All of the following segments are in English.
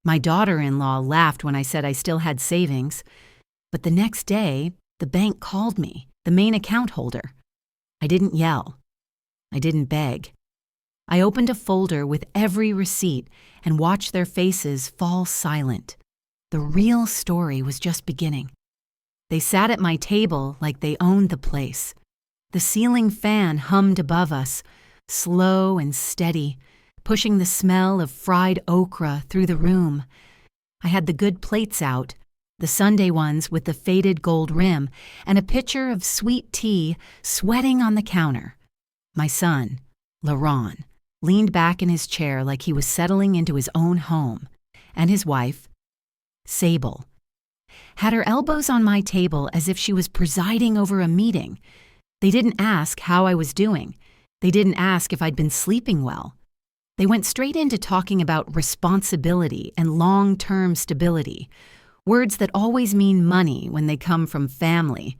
My daughter-in-law laughed when I said I still had savings, but the next day, the bank called me, the main account holder. I didn't yell. I didn't beg. I opened a folder with every receipt and watched their faces fall silent. The real story was just beginning. They sat at my table like they owned the place. The ceiling fan hummed above us, slow and steady, pushing the smell of fried okra through the room. I had the good plates out, the Sunday ones with the faded gold rim, and a pitcher of sweet tea sweating on the counter. My son, Laron, leaned back in his chair like he was settling into his own home, and his wife, Sable, had her elbows on my table as if she was presiding over a meeting. They didn't ask how I was doing. They didn't ask if I'd been sleeping well. They went straight into talking about responsibility and long-term stability, words that always mean money when they come from family.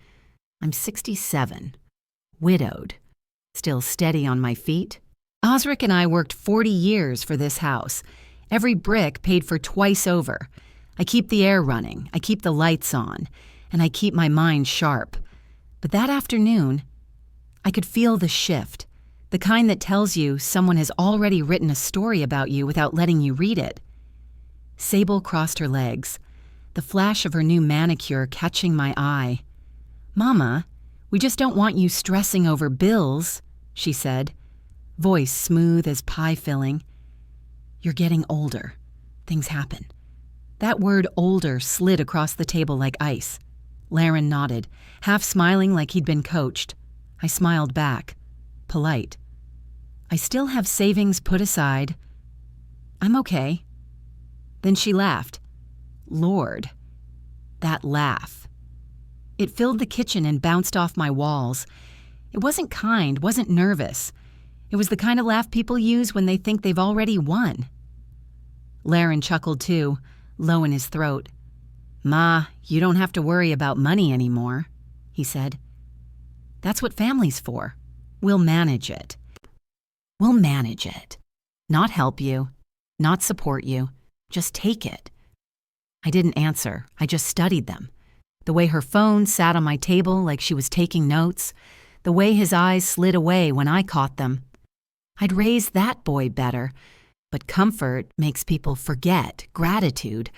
I'm 67, widowed, still steady on my feet. Osric and I worked 40 years for this house, every brick paid for twice over. I keep the air running, I keep the lights on, and I keep my mind sharp. But that afternoon, I could feel the shift, the kind that tells you someone has already written a story about you without letting you read it. Sable crossed her legs, the flash of her new manicure catching my eye. "Mama, we just don't want you stressing over bills," she said, voice smooth as pie filling. "You're getting older. Things happen." That word older slid across the table like ice. Laren nodded, half smiling like he'd been coached. I smiled back, polite. "I still have savings put aside. I'm okay." Then she laughed. Lord, that laugh. It filled the kitchen and bounced off my walls. It wasn't kind, wasn't nervous. It was the kind of laugh people use when they think they've already won. Laren chuckled too, low in his throat. "Ma, you don't have to worry about money anymore," he said. "That's what family's for. We'll manage it. We'll manage it. Not help you, not support you, just take it." I didn't answer. I just studied them. The way her phone sat on my table like she was taking notes, the way his eyes slid away when I caught them. I'd raised that boy better, but comfort makes people forget gratitude.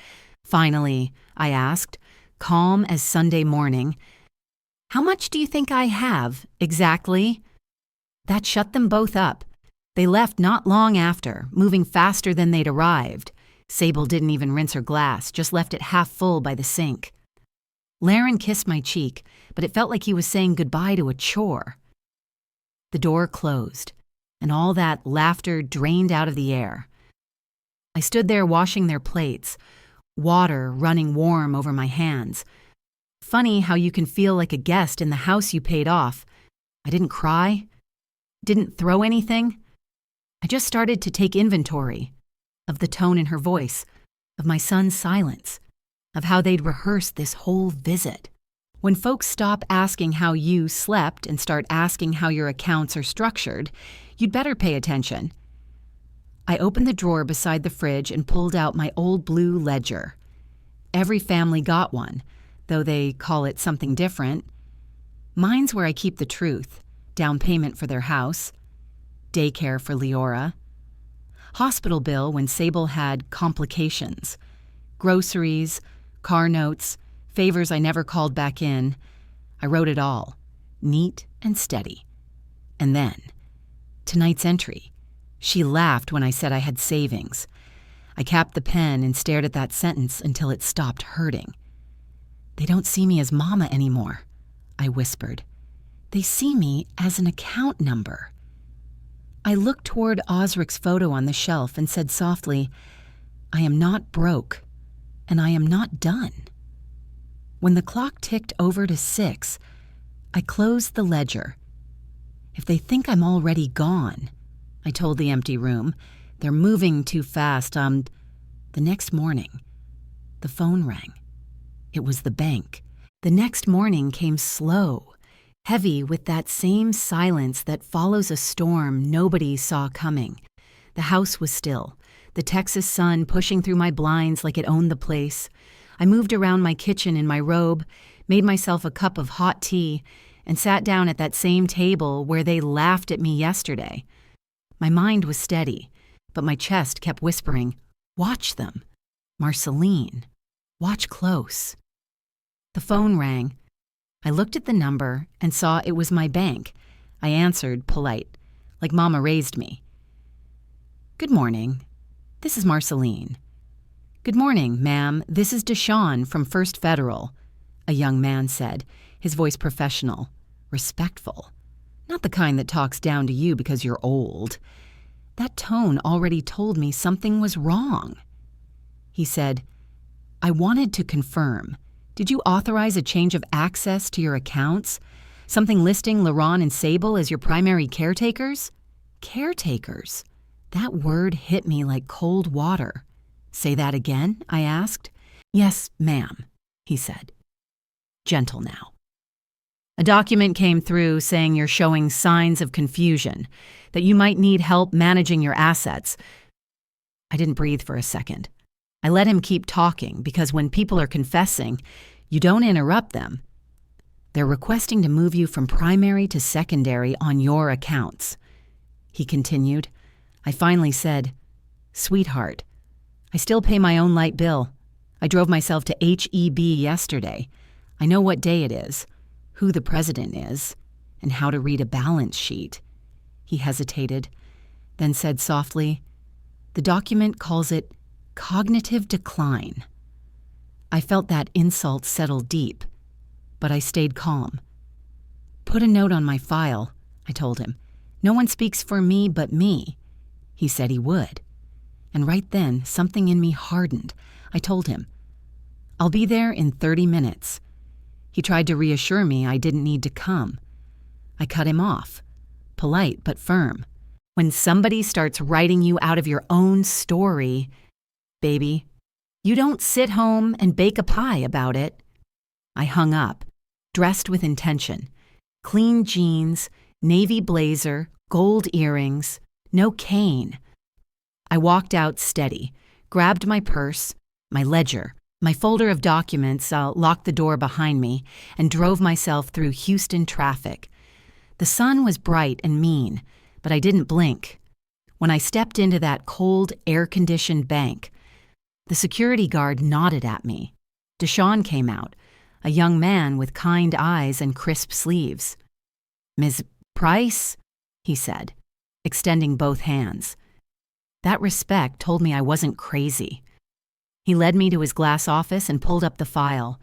Finally, I asked, calm as Sunday morning, "How much do you think I have, exactly?" That shut them both up. They left not long after, moving faster than they'd arrived. Sable didn't even rinse her glass, just left it half full by the sink. Laren kissed my cheek, but it felt like he was saying goodbye to a chore. The door closed, and all that laughter drained out of the air. I stood there washing their plates, water running warm over my hands. Funny how you can feel like a guest in the house you paid off. I didn't cry, didn't throw anything. I just started to take inventory of the tone in her voice, of my son's silence, of how they'd rehearsed this whole visit. When folks stop asking how you slept and start asking how your accounts are structured, you'd better pay attention. I opened the drawer beside the fridge and pulled out my old blue ledger. Every family got one, though they call it something different. Mine's where I keep the truth, down payment for their house, daycare for Leora, hospital bill when Sable had complications, groceries, car notes, favors I never called back in. I wrote it all, neat and steady. And then, tonight's entry. She laughed when I said I had savings. I capped the pen and stared at that sentence until it stopped hurting. "They don't see me as Mama anymore," I whispered. "They see me as an account number." I looked toward Osric's photo on the shelf and said softly, "I am not broke, and I am not done." When the clock ticked over to 6, I closed the ledger. "If they think I'm already gone," I told the empty room, "they're moving too fast. The next morning, the phone rang. It was the bank. The next morning came slow, heavy with that same silence that follows a storm nobody saw coming. The house was still. the Texas sun pushing through my blinds like it owned the place. I moved around my kitchen in my robe, made myself a cup of hot tea, and sat down at that same table where they laughed at me yesterday. My mind was steady, but my chest kept whispering, "Watch them. Marceline, watch close." The phone rang. I looked at the number and saw it was my bank. I answered, polite, like Mama raised me. "Good morning. This is Marceline." "Good morning, ma'am. This is Deshawn from First Federal," a young man said, his voice professional, respectful. Not the kind that talks down to you because you're old. That tone already told me something was wrong. He said, "I wanted to confirm. Did you authorize a change of access to your accounts? Something listing LaRon and Sable as your primary caretakers?" Caretakers? That word hit me like cold water. "Say that again?" I asked. "Yes, ma'am," he said. Gentle now. "A document came through saying you're showing signs of confusion, that you might need help managing your assets." I didn't breathe for a second. I let him keep talking because when people are confessing, you don't interrupt them. "They're requesting to move you from primary to secondary on your accounts," he continued. I finally said, "Sweetheart, I still pay my own light bill. I drove myself to HEB yesterday. I know what day it is, who the president is, and how to read a balance sheet." He hesitated, then said softly, "The document calls it cognitive decline." I felt that insult settle deep, but I stayed calm. "Put a note on my file," I told him. "No one speaks for me but me." He said he would. And right then, something in me hardened. I told him, "I'll be there in 30 minutes. He tried to reassure me I didn't need to come. I cut him off, polite but firm. When somebody starts writing you out of your own story, baby, you don't sit home and bake a pie about it. I hung up, dressed with intention. Clean jeans, navy blazer, gold earrings, no cane. I walked out steady, grabbed my purse, my ledger, my folder of documents, locked the door behind me, and drove myself through Houston traffic. The sun was bright and mean, but I didn't blink. When I stepped into that cold, air-conditioned bank, the security guard nodded at me. Deshawn came out, a young man with kind eyes and crisp sleeves. "Ms. Price?" he said, extending both hands. That respect told me I wasn't crazy. He led me to his glass office and pulled up the file.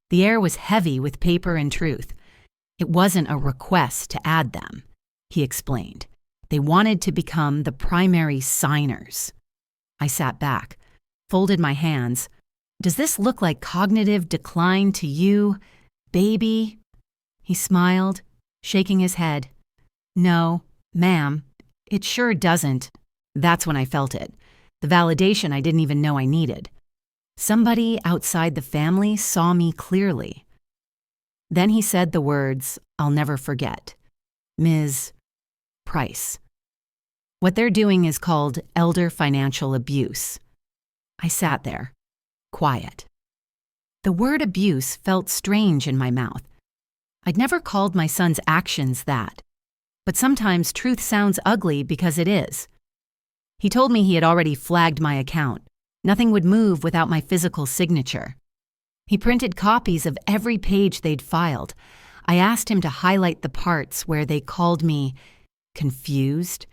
The air was heavy with paper and truth. It wasn't a request to add them, he explained. They wanted to become the primary signers. I sat back, folded my hands. "Does this look like cognitive decline to you, baby?" He smiled, shaking his head. "No, ma'am, it sure doesn't." That's when I felt it, the validation I didn't even know I needed. Somebody outside the family saw me clearly. Then he said the words I'll never forget. "Ms. Price. What they're doing is called elder financial abuse." I sat there, quiet. The word abuse felt strange in my mouth. I'd never called my son's actions that, but sometimes truth sounds ugly because it is. He told me he had already flagged my account. Nothing would move without my physical signature. He printed copies of every page they'd filed. I asked him to highlight the parts where they called me confused.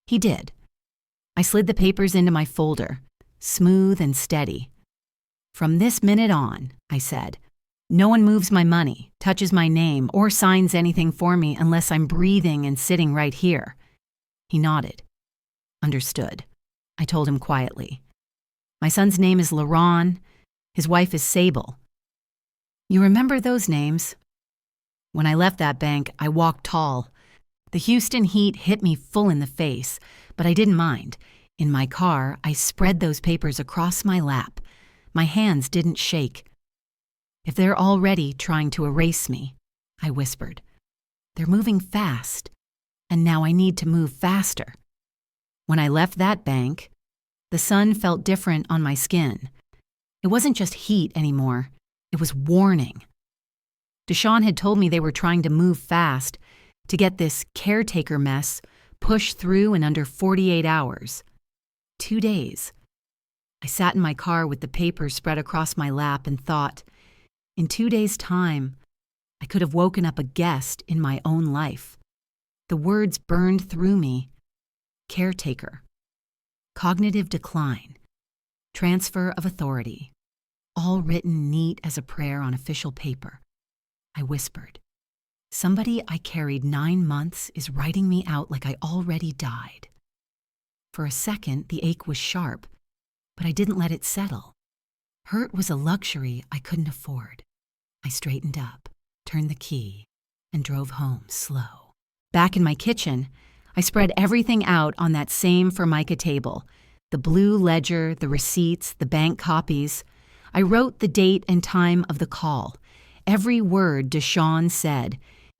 He did. I slid the papers into my folder, smooth and steady. "From this minute on," I said, "no one moves my money, touches my name, or signs anything for me unless I'm breathing and sitting right here." He nodded. "Understood," I told him quietly. "My son's name is LaRon. His wife is Sable. You remember those names?" When I left that bank, I walked tall. The Houston heat hit me full in the face, but I didn't mind. In my car, I spread those papers across my lap. My hands didn't shake. "If they're already trying to erase me," I whispered, "they're moving fast, and now I need to move faster." When I left that bank, The sun felt different on my skin. It wasn't just heat anymore. It was warning. Deshawn had told me they were trying to move fast to get this caretaker mess pushed through in under 48 hours. 2 days. I sat in my car with the papers spread across my lap and thought, in 2 days' time, I could have woken up a guest in my own life. The words burned through me. Caretaker. Cognitive decline. Transfer of authority. All written neat as a prayer on official paper. I whispered. Somebody I carried 9 months is writing me out like I already died. For a second, the ache was sharp, but I didn't let it settle. Hurt was a luxury I couldn't afford. I straightened up, turned the key, and drove home slow. Back in my kitchen, I spread everything out on that same Formica table. The blue ledger, the receipts, the bank copies. I wrote the date and time of the call. Every word Deshawn said,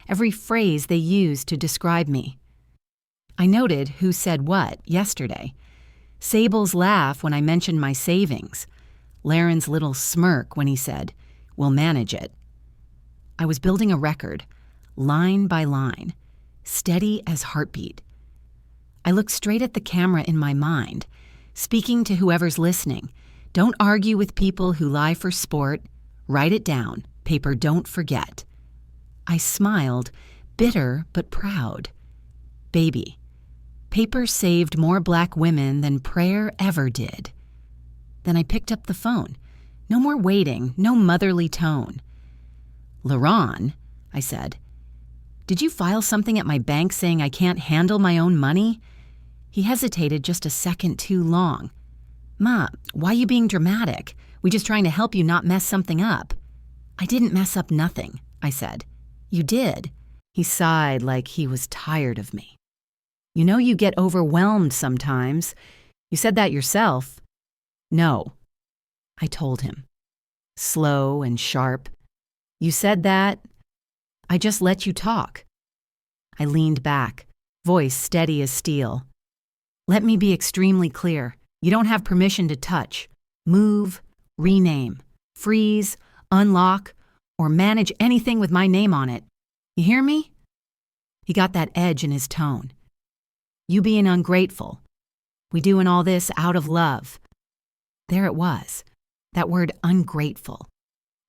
every phrase they used to describe me. I noted who said what yesterday. Sable's laugh when I mentioned my savings. Laren's little smirk when he said, "We'll manage it." I was building a record, line by line, steady as heartbeat. I looked straight at the camera in my mind, speaking to whoever's listening. Don't argue with people who lie for sport. Write it down. Paper don't forget. I smiled, bitter but proud. Baby, paper saved more black women than prayer ever did. Then I picked up the phone. No more waiting, no motherly tone. "LaRon," I said, "did you file something at my bank saying I can't handle my own money?" He hesitated just a second too long. "Ma, why you being dramatic? We just trying to help you not mess something up." "I didn't mess up nothing," I said. "You did." He sighed like he was tired of me. "You know you get overwhelmed sometimes. You said that yourself." "No," I told him, slow and sharp. "You said that. I just let you talk." I leaned back, voice steady as steel. "Let me be extremely clear. You don't have permission to touch, move, rename, freeze, unlock, or manage anything with my name on it. You hear me?" He got that edge in his tone. "You being ungrateful. We doing all this out of love." There it was, that word ungrateful,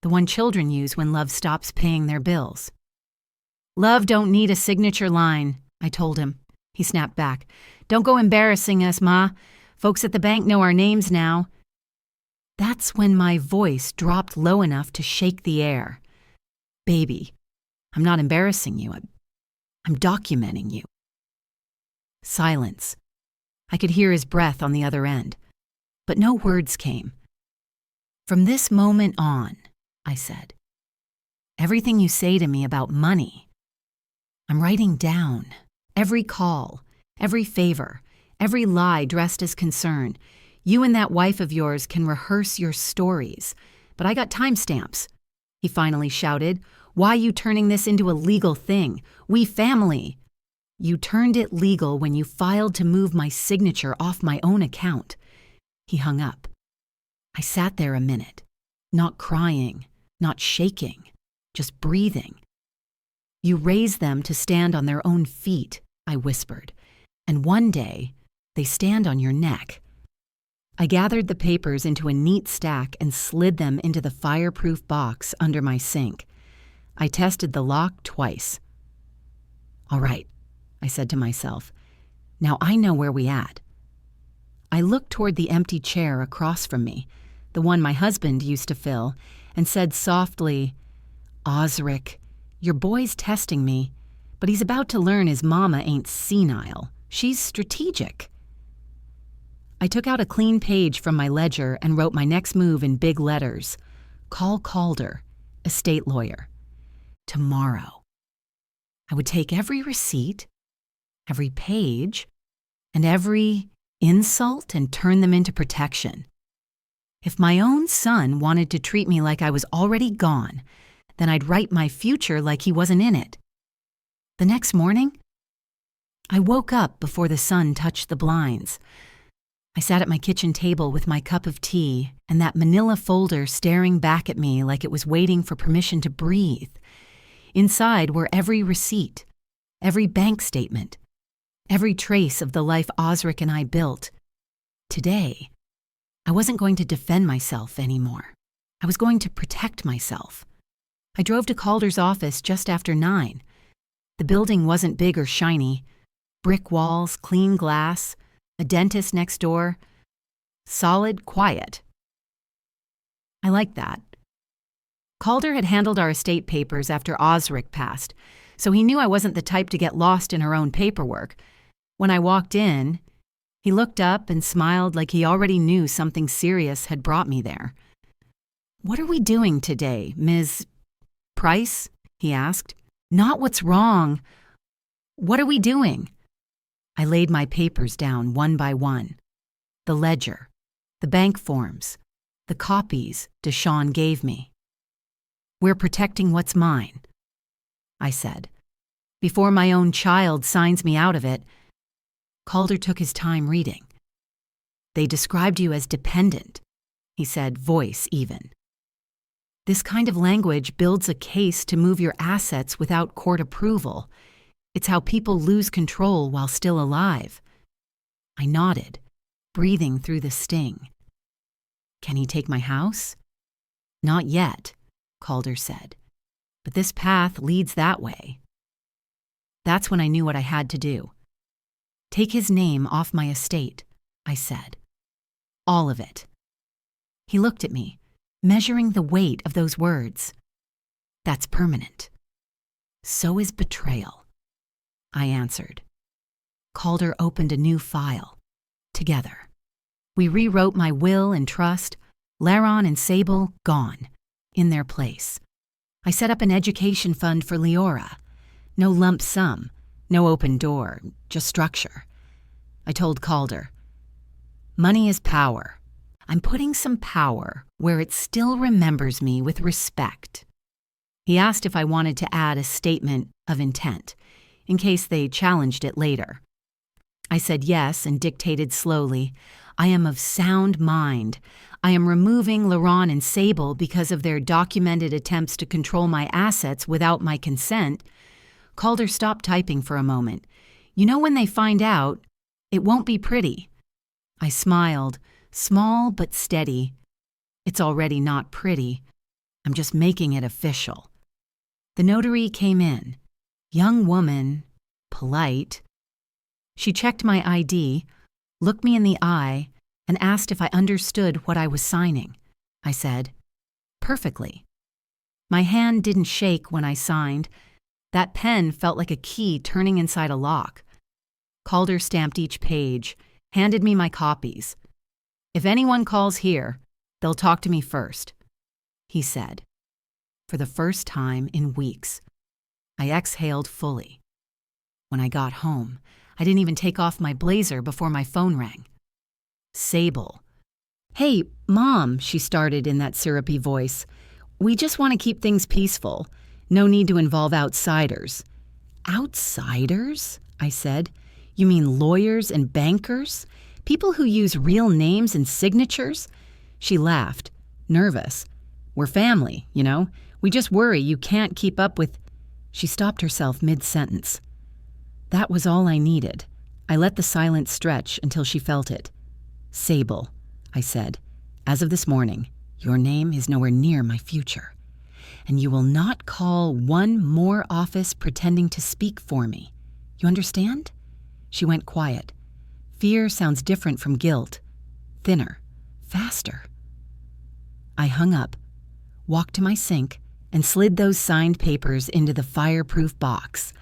the one children use when love stops paying their bills. "Love don't need a signature line," I told him. He snapped back. "Don't go embarrassing us, Ma. Folks at the bank know our names now." That's when my voice dropped low enough to shake the air. "Baby, I'm not embarrassing you. I'm documenting you." Silence. I could hear his breath on the other end, but no words came. "From this moment on," I said, "everything you say to me about money, I'm writing down. Every call, every favor, every lie dressed as concern. You and that wife of yours can rehearse your stories, but I got timestamps." He finally shouted. "Why you turning this into a legal thing? We family." "You turned it legal when you filed to move my signature off my own account." He hung up. I sat there a minute, not crying, not shaking, just breathing. "You raised them to stand on their own feet," I whispered, "and one day they stand on your neck." I gathered the papers into a neat stack and slid them into the fireproof box under my sink. I tested the lock twice. "All right," I said to myself. "Now I know where we at." I looked toward the empty chair across from me, the one my husband used to fill, and said softly, "Osric, your boy's testing me, but he's about to learn his mama ain't senile. She's strategic." I took out a clean page from my ledger and wrote my next move in big letters. "Call Calder, estate lawyer. Tomorrow." I would take every receipt, every page, and every insult and turn them into protection. If my own son wanted to treat me like I was already gone, then I'd write my future like he wasn't in it. The next morning, I woke up before the sun touched the blinds. I sat at my kitchen table with my cup of tea and that manila folder staring back at me like it was waiting for permission to breathe. Inside were every receipt, every bank statement, every trace of the life Osric and I built. Today, I wasn't going to defend myself anymore. I was going to protect myself. I drove to Calder's office just after 9. The building wasn't big or shiny. Brick walls, clean glass, a dentist next door. Solid, quiet. I liked that. Calder had handled our estate papers after Osric passed, so he knew I wasn't the type to get lost in her own paperwork. When I walked in, he looked up and smiled like he already knew something serious had brought me there. "What are we doing today, Ms. Price?" he asked. "Not what's wrong. What are we doing?" I laid my papers down one by one. The ledger, the bank forms, the copies Deshawn gave me. "We're protecting what's mine," I said. "Before my own child signs me out of it." Calder took his time reading. "They described you as dependent," he said, voice even. "This kind of language builds a case to move your assets without court approval. It's how people lose control while still alive." I nodded, breathing through the sting. "Can he take my house?" "Not yet," Calder said. "But this path leads that way." That's when I knew what I had to do. "Take his name off my estate," I said. "All of it." He looked at me, measuring the weight of those words. "That's permanent." "So is betrayal," I answered. Calder opened a new file. Together. We rewrote my will and trust. Laron and Sable gone, in their place. I set up an education fund for Leora. No lump sum, no open door, just structure. I told Calder, "Money is power. I'm putting some power where it still remembers me with respect." He asked if I wanted to add a statement of intent, in case they challenged it later. I said yes and dictated slowly, "I am of sound mind. I am removing Laron and Sable because of their documented attempts to control my assets without my consent." Calder stopped typing for a moment. "You know, when they find out, it won't be pretty." I smiled, small but steady. "It's already not pretty. I'm just making it official." The notary came in. Young woman, polite. She checked my ID, looked me in the eye, and asked if I understood what I was signing. I said, "Perfectly." My hand didn't shake when I signed. That pen felt like a key turning inside a lock. Calder stamped each page, handed me my copies. "If anyone calls here, they'll talk to me first," he said. For the first time in weeks, I exhaled fully. When I got home, I didn't even take off my blazer before my phone rang. Sable. "Hey, Mom," she started in that syrupy voice. "We just want to keep things peaceful. No need to involve outsiders." "Outsiders?" I said. "You mean lawyers and bankers? People who use real names and signatures?" She laughed, nervous. "We're family, you know. We just worry you can't keep up with—" She stopped herself mid-sentence. That was all I needed. I let the silence stretch until she felt it. "Sable," I said, "as of this morning, your name is nowhere near my future. And you will not call one more office pretending to speak for me. You understand?" She went quiet. Fear sounds different from guilt. Thinner. Faster. I hung up, walked to my sink, and slid those signed papers into the fireproof box.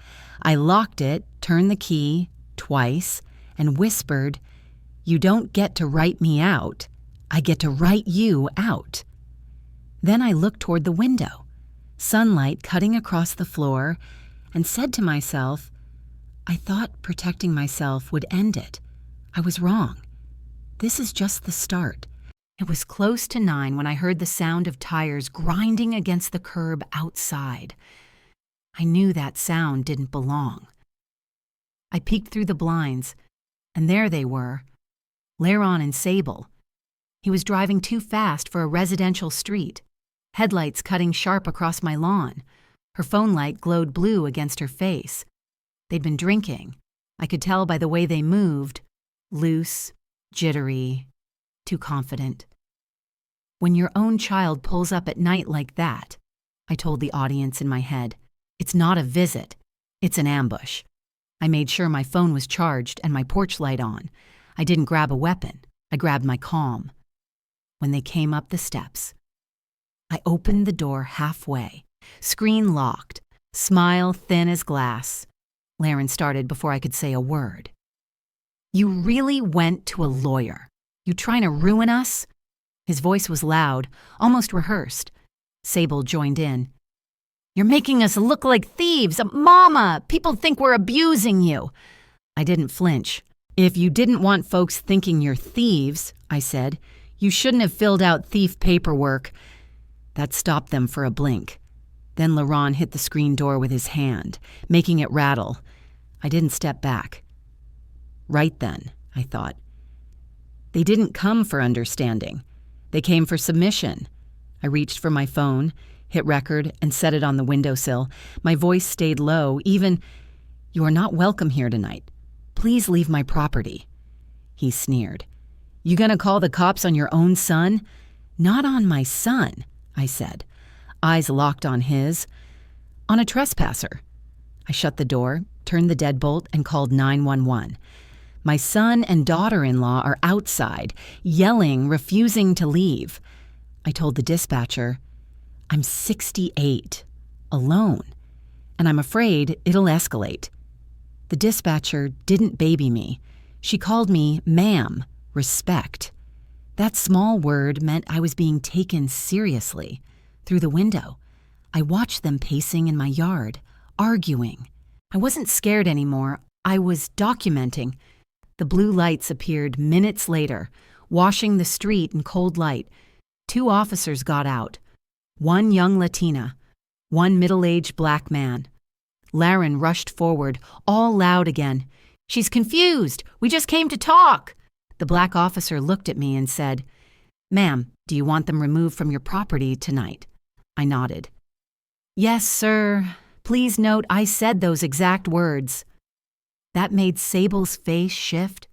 I locked it, turned the key, twice, and whispered, "You don't get to write me out. I get to write you out." Then I looked toward the window, sunlight cutting across the floor, and said to myself, I thought protecting myself would end it. I was wrong. This is just the start. It was close to 9 when I heard the sound of tires grinding against the curb outside. I knew that sound didn't belong. I peeked through the blinds, and there they were, Laron and Sable. He was driving too fast for a residential street, headlights cutting sharp across my lawn. Her phone light glowed blue against her face. They'd been drinking. I could tell by the way they moved. Loose, jittery, too confident. When your own child pulls up at night like that, I told the audience in my head, it's not a visit, it's an ambush. I made sure my phone was charged and my porch light on. I didn't grab a weapon. I grabbed my calm. When they came up the steps, I opened the door halfway, screen locked, smile thin as glass. Laron started before I could say a word. You really went to a lawyer. You trying to ruin us? His voice was loud, almost rehearsed. Sable joined in. You're making us look like thieves. Mama, people think we're abusing you. I didn't flinch. If you didn't want folks thinking you're thieves, I said, you shouldn't have filled out thief paperwork. That stopped them for a blink. Then Laron hit the screen door with his hand, making it rattle. I didn't step back. Right then, I thought. They didn't come for understanding. They came for submission. I reached for my phone, hit record, and set it on the windowsill. My voice stayed low, even, "You are not welcome here tonight. Please leave my property." He sneered. You gonna call the cops on your own son? Not on my son, I said, eyes locked on his. On a trespasser. I shut the door, turned the deadbolt, and called 911. My son and daughter-in-law are outside, yelling, refusing to leave. I told the dispatcher, I'm 68, alone, and I'm afraid it'll escalate. The dispatcher didn't baby me. She called me ma'am, respect. That small word meant I was being taken seriously. Through the window, I watched them pacing in my yard, arguing. I wasn't scared anymore. I was documenting. The blue lights appeared minutes later, washing the street in cold light. 2 officers got out. 1 young Latina, 1 middle-aged black man. Laron rushed forward, all loud again. She's confused. We just came to talk. The black officer looked at me and said, Ma'am, do you want them removed from your property tonight? I nodded. Yes, sir. Please note I said those exact words. That made Sable's face shift.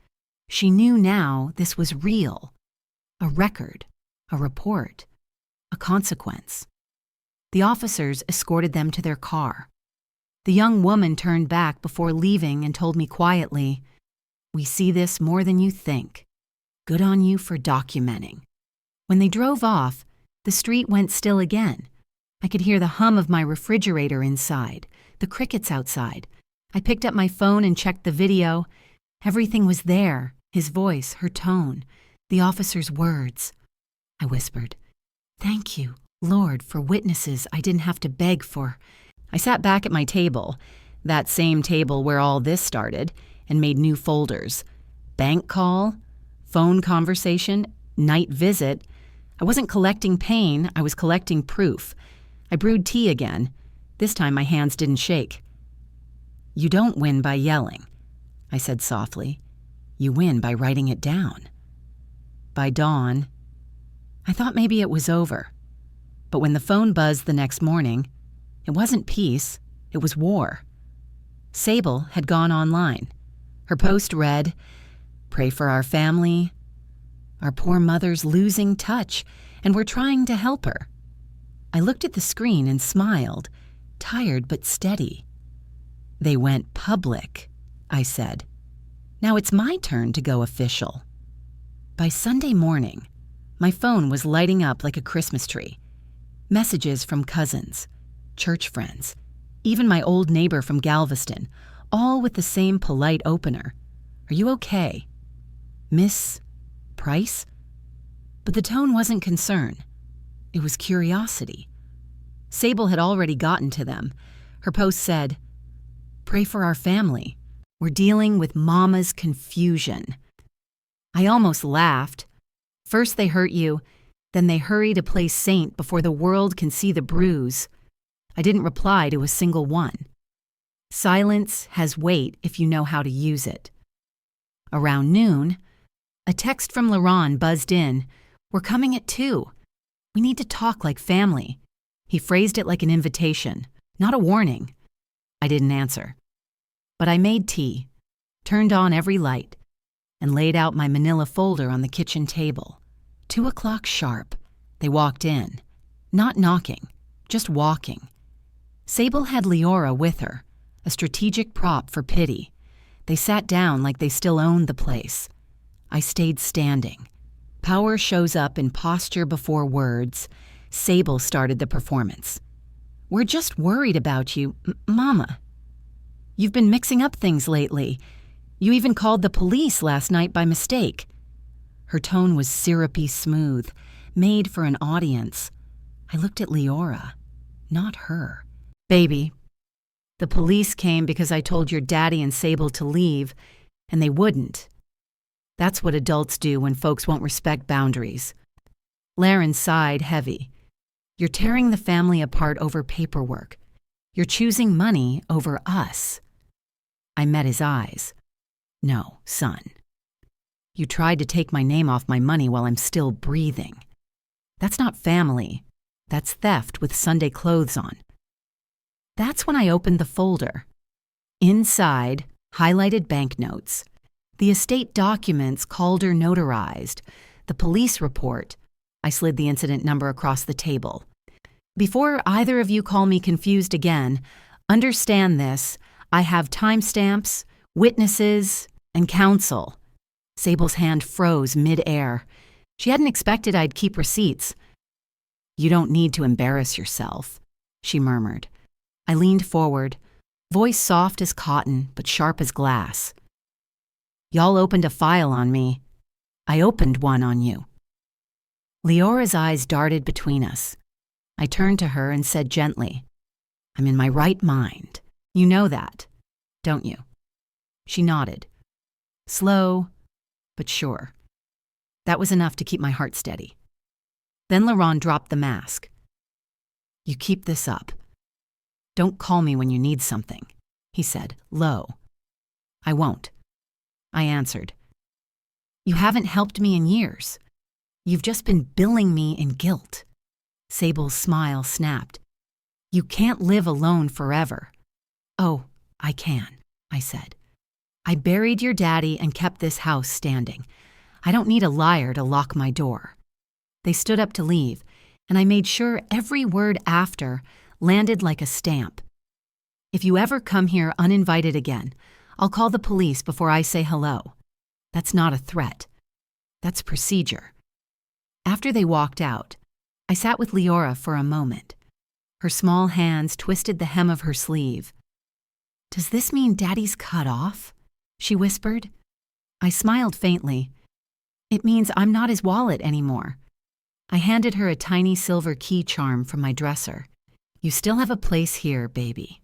She knew now this was real. A record, a report, a consequence. The officers escorted them to their car. The young woman turned back before leaving and told me quietly, We see this more than you think. Good on you for documenting. When they drove off, the street went still again. I could hear the hum of my refrigerator inside, the crickets outside. I picked up my phone and checked the video. Everything was there, his voice, her tone, the officer's words. I whispered, Thank you, Lord, for witnesses I didn't have to beg for. I sat back at my table, that same table where all this started, and made new folders. Bank call, phone conversation, night visit. I wasn't collecting pain, I was collecting proof. I brewed tea again. This time my hands didn't shake. You don't win by yelling, I said softly. You win by writing it down. By dawn, I thought maybe it was over. But when the phone buzzed the next morning, it wasn't peace, it was war. Sable had gone online. Her post read, Pray for our family. Our poor mother's losing touch, and we're trying to help her. I looked at the screen and smiled, tired but steady. They went public, I said. Now it's my turn to go official. By Sunday morning, my phone was lighting up like a Christmas tree. Messages from cousins, church friends, even my old neighbor from Galveston, all with the same polite opener. Are you okay? Miss Price? But the tone wasn't concern. It was curiosity. Sable had already gotten to them. Her post said, Pray for our family. We're dealing with Mama's confusion. I almost laughed. First they hurt you, then they hurry to play saint before the world can see the bruise. I didn't reply to a single one. Silence has weight if you know how to use it. Around noon, A text from Laron buzzed in. "We're coming at 2. We need to talk like family." He phrased it like an invitation, not a warning. I didn't answer. But I made tea, turned on every light, and laid out my manila folder on the kitchen table. 2:00 sharp. They walked in. Not knocking, just walking. Sable had Leora with her, a strategic prop for pity. They sat down like they still owned the place. I stayed standing. Power shows up in posture before words. Sable started the performance. "We're just worried about you, Mama. You've been mixing up things lately. You even called the police last night by mistake." Her tone was syrupy smooth, made for an audience. I looked at Leora, not her. "Baby, the police came because I told your daddy and Sable to leave, and they wouldn't. That's what adults do when folks won't respect boundaries." Laren sighed heavy. "You're tearing the family apart over paperwork. You're choosing money over us." I met his eyes. "No, son. You tried to take my name off my money while I'm still breathing. That's not family. That's theft with Sunday clothes on." That's when I opened the folder. Inside, highlighted banknotes. The estate documents Calder notarized. The police report. I slid the incident number across the table. "Before either of you call me confused again, understand this. I have timestamps, witnesses, and counsel." Sable's hand froze mid-air. She hadn't expected I'd keep receipts. "You don't need to embarrass yourself," she murmured. I leaned forward, voice soft as cotton but sharp as glass. "Y'all opened a file on me. I opened one on you." Leora's eyes darted between us. I turned to her and said gently, "I'm in my right mind. You know that, don't you?" She nodded. Slow, but sure. That was enough to keep my heart steady. Then Laron dropped the mask. "You keep this up. Don't call me when you need something," he said, low. "I won't," I answered. "You haven't helped me in years. You've just been billing me in guilt." Sable's smile snapped. "You can't live alone forever." "Oh, I can," I said. "I buried your daddy and kept this house standing. I don't need a liar to lock my door." They stood up to leave, and I made sure every word after landed like a stamp. "If you ever come here uninvited again, I'll call the police before I say hello. That's not a threat. That's procedure." After they walked out, I sat with Leora for a moment. Her small hands twisted the hem of her sleeve. "Does this mean Daddy's cut off?" she whispered. I smiled faintly. "It means I'm not his wallet anymore." I handed her a tiny silver key charm from my dresser. "You still have a place here, baby.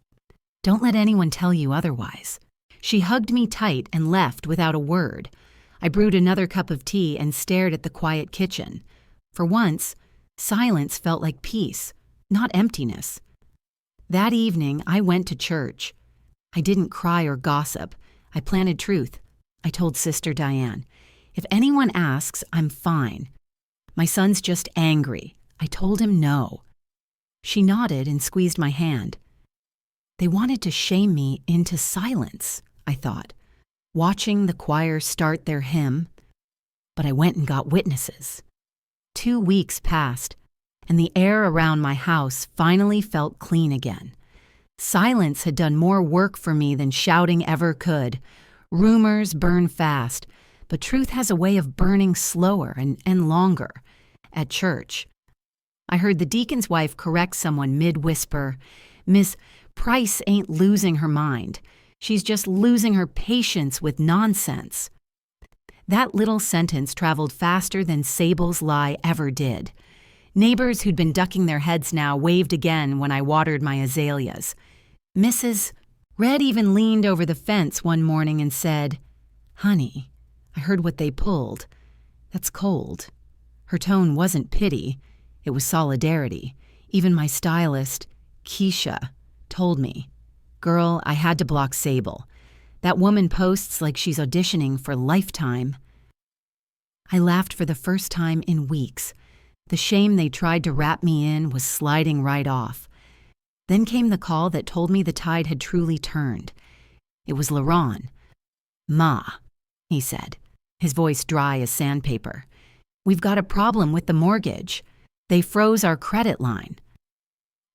Don't let anyone tell you otherwise." She hugged me tight and left without a word. I brewed another cup of tea and stared at the quiet kitchen. For once, silence felt like peace, not emptiness. That evening, I went to church. I didn't cry or gossip. I planted truth. I told Sister Diane, "If anyone asks, I'm fine. My son's just angry." I told him no. She nodded and squeezed my hand. They wanted to shame me into silence, I thought, watching the choir start their hymn. But I went and got witnesses. 2 weeks passed, and the air around my house finally felt clean again. Silence had done more work for me than shouting ever could. Rumors burn fast, but truth has a way of burning slower and longer. At church, I heard the deacon's wife correct someone mid-whisper, "Miss Price ain't losing her mind. She's just losing her patience with nonsense." That little sentence traveled faster than Sable's lie ever did. Neighbors who'd been ducking their heads now waved again when I watered my azaleas. Mrs. Red even leaned over the fence one morning and said, "Honey, I heard what they pulled. That's cold." Her tone wasn't pity. It was solidarity. Even my stylist, Keisha, told me, "Girl, I had to block Sable. That woman posts like she's auditioning for Lifetime." I laughed for the first time in weeks. The shame they tried to wrap me in was sliding right off. Then came the call that told me the tide had truly turned. It was Laron. "Ma," he said, his voice dry as sandpaper. "We've got a problem with the mortgage. They froze our credit line."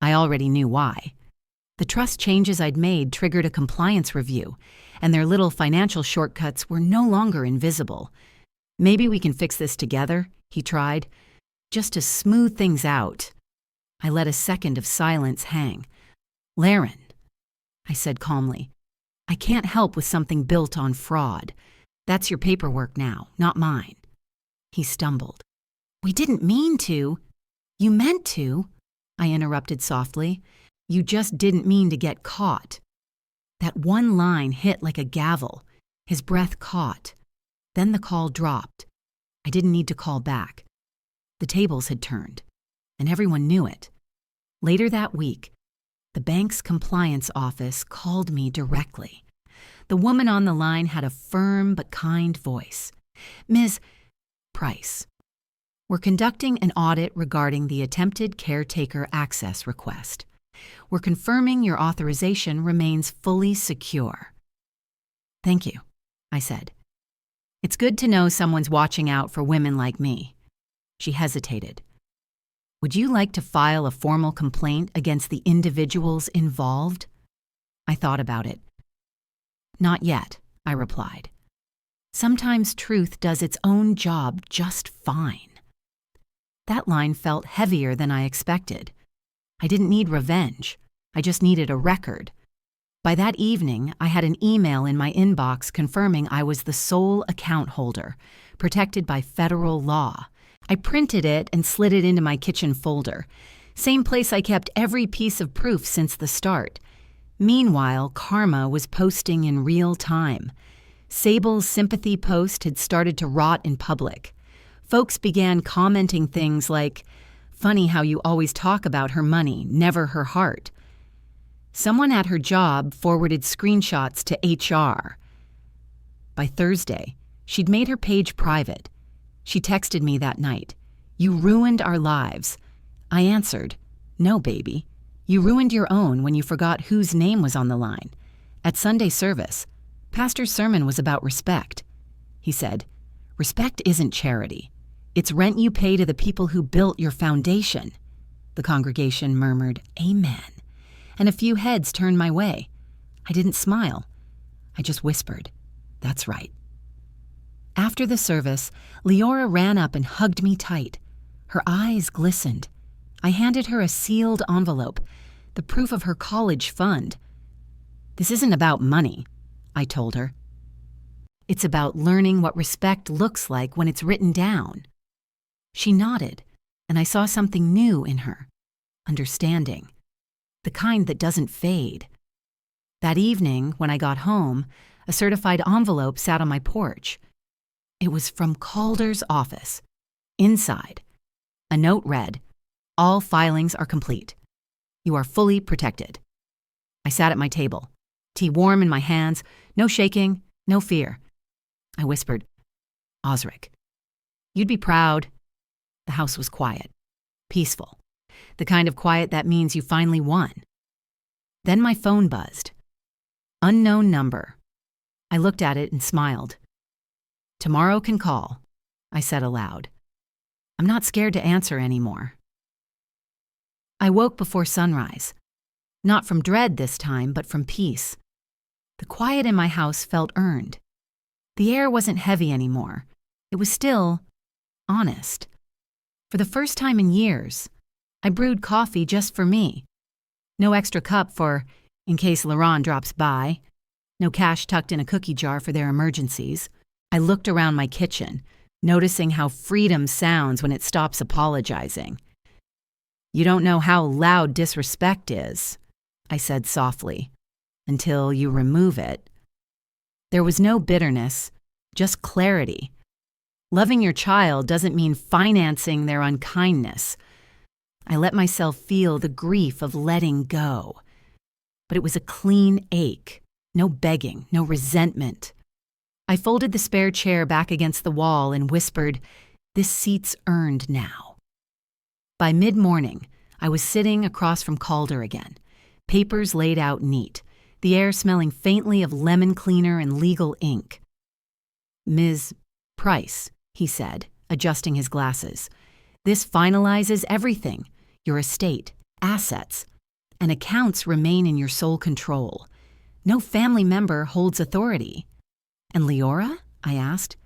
I already knew why. The trust changes I'd made triggered a compliance review, and their little financial shortcuts were no longer invisible. "Maybe we can fix this together," he tried, just to smooth things out. I let a second of silence hang. "Laren," I said calmly, "I can't help with something built on fraud. That's your paperwork now, not mine." He stumbled. "We didn't mean to." "You meant to," I interrupted softly. "You just didn't mean to get caught." That one line hit like a gavel. His breath caught. Then the call dropped. I didn't need to call back. The tables had turned, and everyone knew it. Later that week, the bank's compliance office called me directly. The woman on the line had a firm but kind voice. "Ms. Price, we're conducting an audit regarding the attempted caretaker access request. We're confirming your authorization remains fully secure." "Thank you," I said. "It's good to know someone's watching out for women like me." She hesitated. "Would you like to file a formal complaint against the individuals involved?" I thought about it. "Not yet," I replied. "Sometimes truth does its own job just fine." That line felt heavier than I expected. I didn't need revenge. I just needed a record. By that evening, I had an email in my inbox confirming I was the sole account holder, protected by federal law. I printed it and slid it into my kitchen folder, same place I kept every piece of proof since the start. Meanwhile, karma was posting in real time. Sable's sympathy post had started to rot in public. Folks began commenting things like, "Funny how you always talk about her money, never her heart." Someone at her job forwarded screenshots to HR. By Thursday, she'd made her page private. She texted me that night, "You ruined our lives." I answered, "No, baby. You ruined your own when you forgot whose name was on the line." At Sunday service, Pastor's sermon was about respect. He said, "Respect isn't charity. It's rent you pay to the people who built your foundation." The congregation murmured, "Amen," and a few heads turned my way. I didn't smile. I just whispered, "That's right." After the service, Leora ran up and hugged me tight. Her eyes glistened. I handed her a sealed envelope, the proof of her college fund. "This isn't about money," I told her. "It's about learning what respect looks like when it's written down." She nodded, and I saw something new in her, understanding, the kind that doesn't fade. That evening, when I got home, a certified envelope sat on my porch. It was from Calder's office. Inside, a note read, "All filings are complete. You are fully protected." I sat at my table, tea warm in my hands, no shaking, no fear. I whispered, "Osric, you'd be proud." The house was quiet, peaceful, the kind of quiet that means you finally won. Then my phone buzzed. Unknown number. I looked at it and smiled. "Tomorrow can call," I said aloud. I'm not scared to answer anymore. I woke before sunrise, not from dread this time, but from peace. The quiet in my house felt earned. The air wasn't heavy anymore. It was still honest. For the first time in years, I brewed coffee just for me. No extra cup for in case Laron drops by. No cash tucked in a cookie jar for their emergencies. I looked around my kitchen, noticing how freedom sounds when it stops apologizing. "You don't know how loud disrespect is," I said softly, "until you remove it." There was no bitterness, just clarity. Loving your child doesn't mean financing their unkindness. I let myself feel the grief of letting go. But it was a clean ache, no begging, no resentment. I folded the spare chair back against the wall and whispered, "This seat's earned now." By mid-morning, I was sitting across from Calder again, papers laid out neat, the air smelling faintly of lemon cleaner and legal ink. "Ms. Price," he said, adjusting his glasses, "this finalizes everything, your estate, assets, and accounts remain in your sole control. No family member holds authority." "And Leora?" I asked.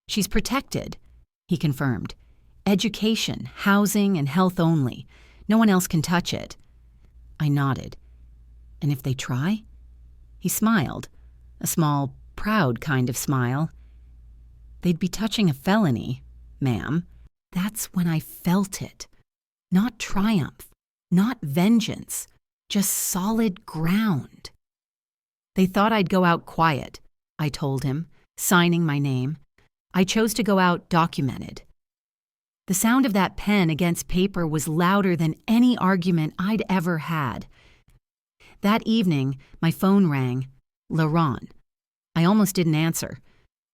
"She's protected," he confirmed. "Education, housing, and health only. No one else can touch it." I nodded. "And if they try?" He smiled, a small, proud kind of smile. "They'd be touching a felony, ma'am." That's when I felt it. Not triumph, not vengeance, just solid ground. "They thought I'd go out quiet," I told him, signing my name. "I chose to go out documented." The sound of that pen against paper was louder than any argument I'd ever had. That evening, my phone rang. Laurent. I almost didn't answer,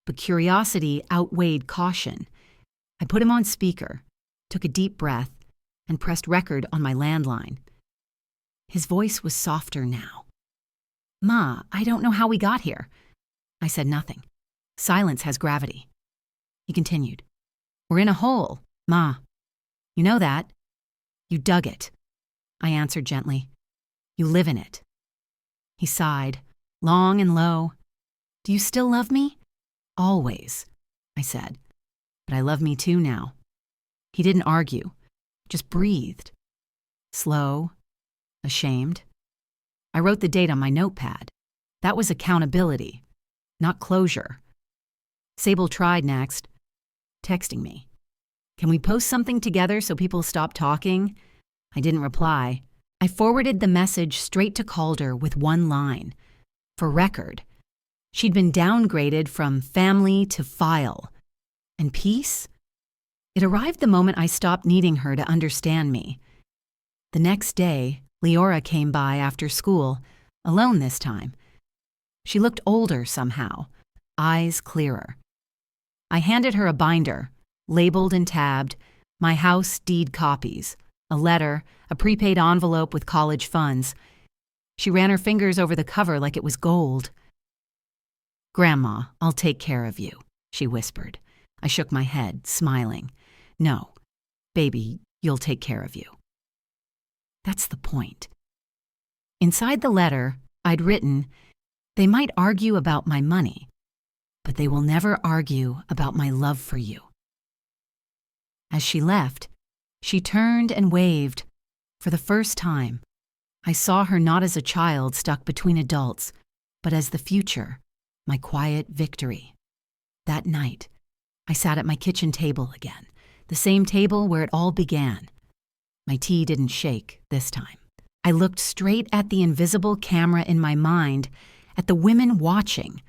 but curiosity outweighed caution. I put him on speaker, took a deep breath, and pressed record on my landline. His voice was softer now. "Ma, I don't know how we got here." I said nothing. Silence has gravity. He continued. "We're in a hole, Ma. You know that. You dug it." I answered gently. "You live in it." He sighed, long and low. "Do you still love me?" "Always," I said. "But I love me too now." He didn't argue, just breathed. Slow, ashamed. I wrote the date on my notepad. That was accountability, not closure. Sable tried next, texting me. "Can we post something together so people stop talking?" I didn't reply. I forwarded the message straight to Calder with one line. For record. She'd been downgraded from family to file. And peace? It arrived the moment I stopped needing her to understand me. The next day, Leora came by after school, alone this time. She looked older somehow, eyes clearer. I handed her a binder, labeled and tabbed, my house deed copies, a letter, a prepaid envelope with college funds. She ran her fingers over the cover like it was gold. "Grandma, I'll take care of you," she whispered. I shook my head, smiling. "No, baby, you'll take care of you." That's the point. Inside the letter, I'd written, "They might argue about my money, but they will never argue about my love for you." As she left, she turned and waved. For the first time, I saw her not as a child stuck between adults, but as the future, my quiet victory. That night, I sat at my kitchen table again, the same table where it all began. My tea didn't shake this time. I looked straight at the invisible camera in my mind, at the women watching,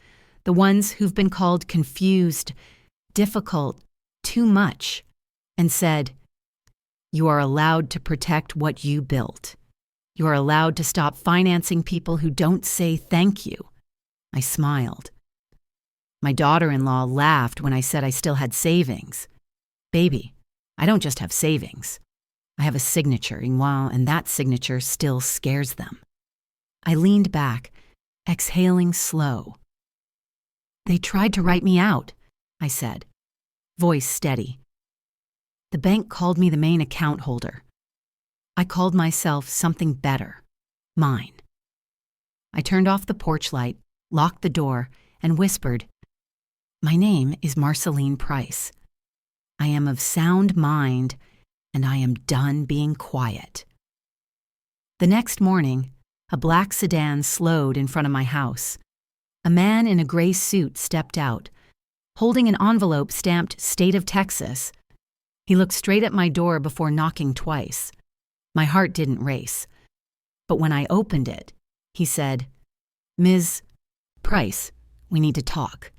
the ones who've been called confused, difficult, too much, and said, "You are allowed to protect what you built. You are allowed to stop financing people who don't say thank you." I smiled. My daughter-in-law laughed when I said I still had savings. "Baby, I don't just have savings. I have a signature, and that signature still scares them." I leaned back, exhaling slow. "They tried to write me out," I said, voice steady. "The bank called me the main account holder. I called myself something better, mine." I turned off the porch light, locked the door, and whispered, "My name is Marceline Price. I am of sound mind, and I am done being quiet." The next morning, a black sedan slowed in front of my house. A man in a gray suit stepped out, holding an envelope stamped State of Texas. He looked straight at my door before knocking twice. My heart didn't race. But when I opened it, he said, "Ms. Price, we need to talk."